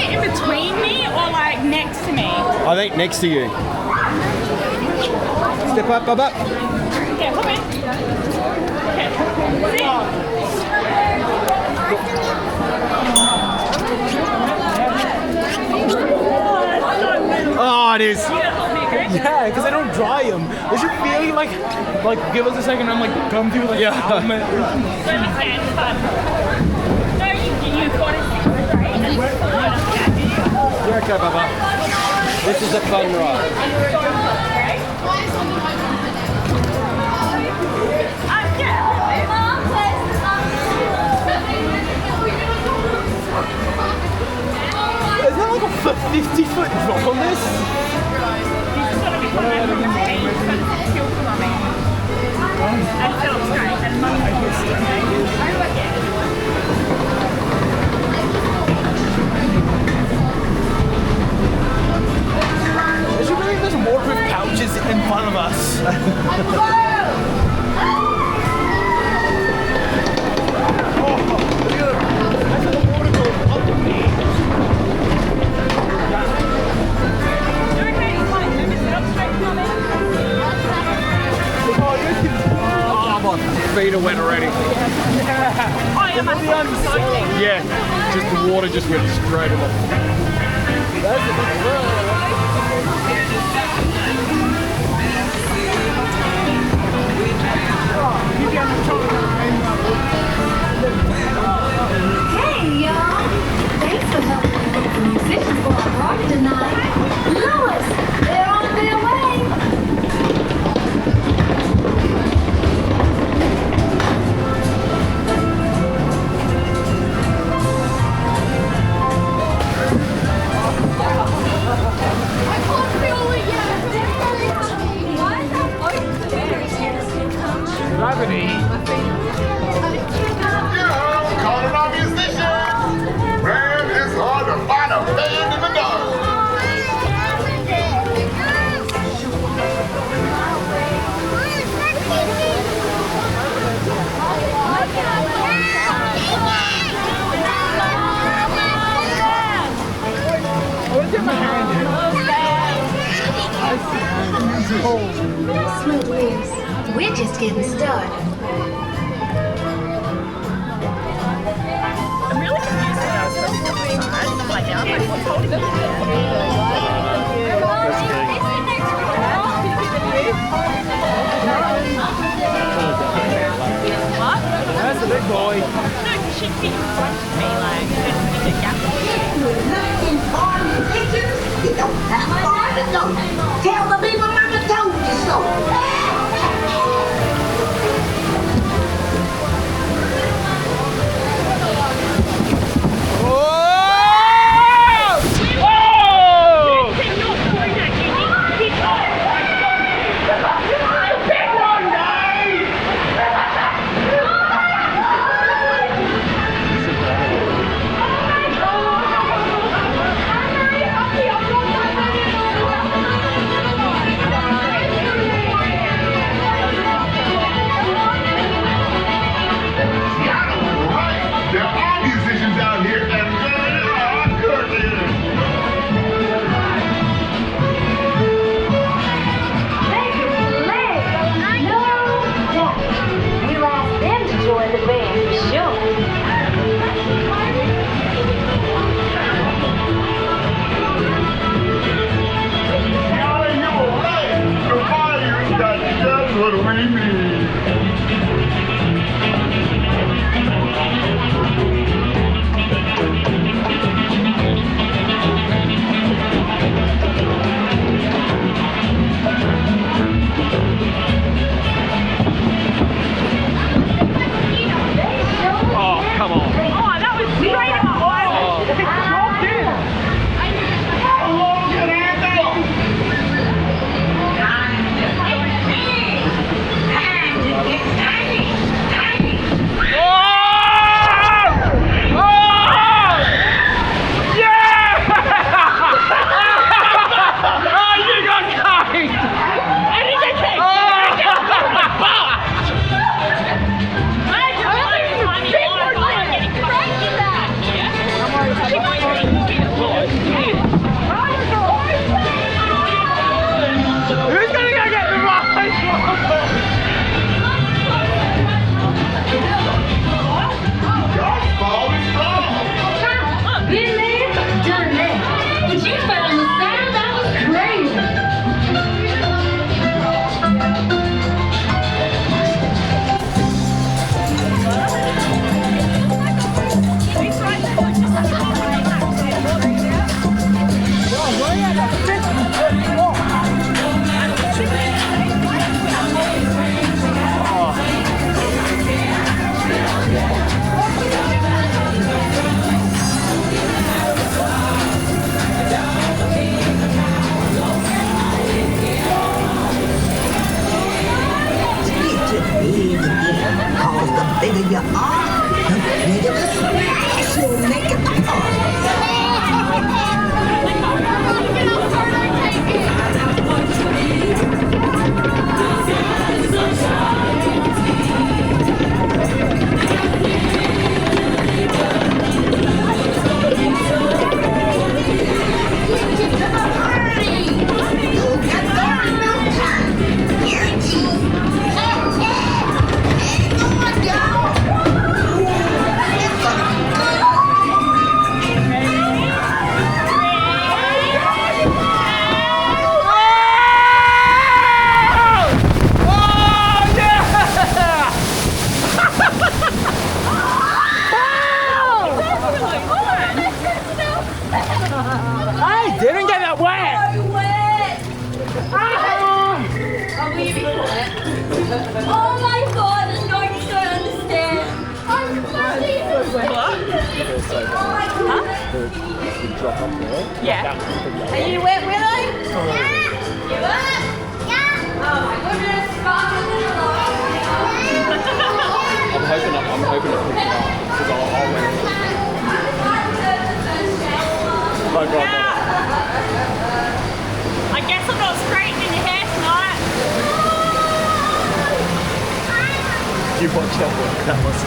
sit in between me or like next to me? I think next to you. Step up, up. Yeah, come in. Okay. Oh, it is. Yeah, because I don't dry them. They should feel like give us a second. I'm like come through like yeah. No, you got it right. You're okay, Baba. This is a fun ride. Is there like a 50-foot drop on this? There should be like those waterproof pouches in front of us. Feet are wet already. Yeah, just the water just went straight in. Hey y'all! Thanks for helping me look for musicians for our party tonight. Louis, they're on their way. Gravity. Calling our musicians! Man, it's hard to find a band in the dark. Smooth waves. We're just getting started. I'm really confused when I was supposed to be like now. I'm like, what's holding me there? What? That's the big boy. No, you should be in front of me, like, there's a gap. You don't have far to go. Tell the people Mama told you so. Been there, done that. But you found the sound that was crazy. Cause the bigger you are, the bigger the splash you'll make at the party. You'll get there in no time. Guaranteed. Ain't going down. It's gonna be good. I didn't get that wet. You wet? Oh my god, the Nordics don't understand. I'm funny. Yeah. Are you wet, Willie? You wet? Yeah. Oh my goodness, sparkling along. I'm hoping it picks it up because I'll win. Oh God. I guess I'm not straightening your hair tonight. You watch that one. That was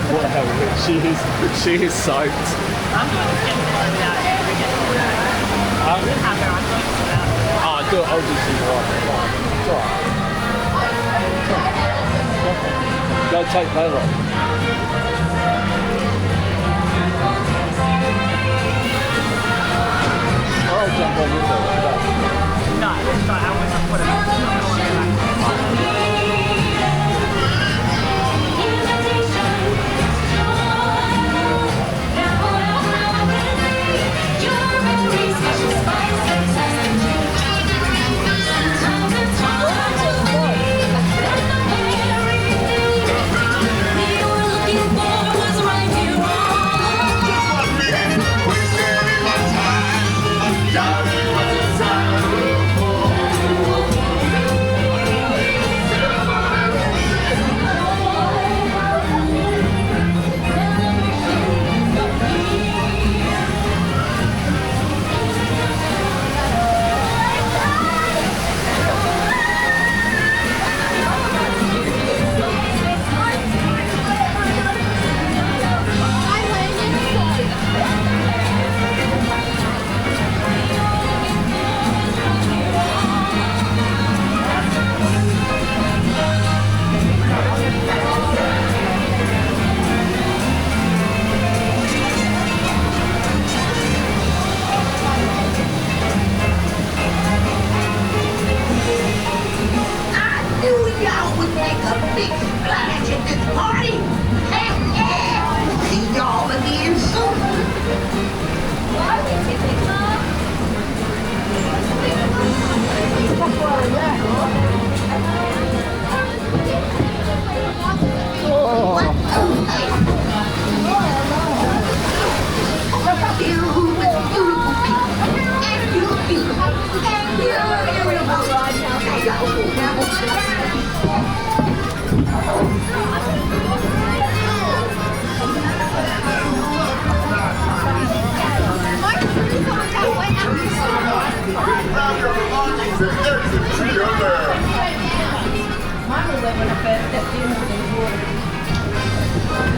wow. She is soaked. I'm going to get it over that hair again. I'm going to have her on doing that. I'll do some right. It's alright. Go take that off. I'll jump on this one. No, it's not. I wasn't put it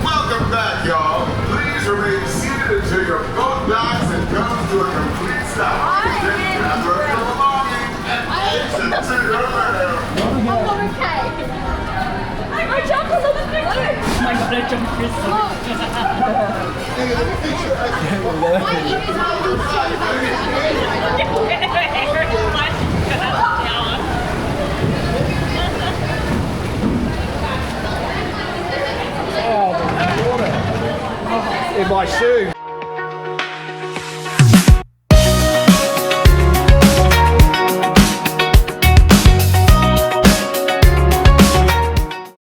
Welcome back, y'all. Please remain seated until your boat docks and comes to a complete stop. Then gather up your belongings and exit to your lair. Okay. my god, I jumped through so In my shoe.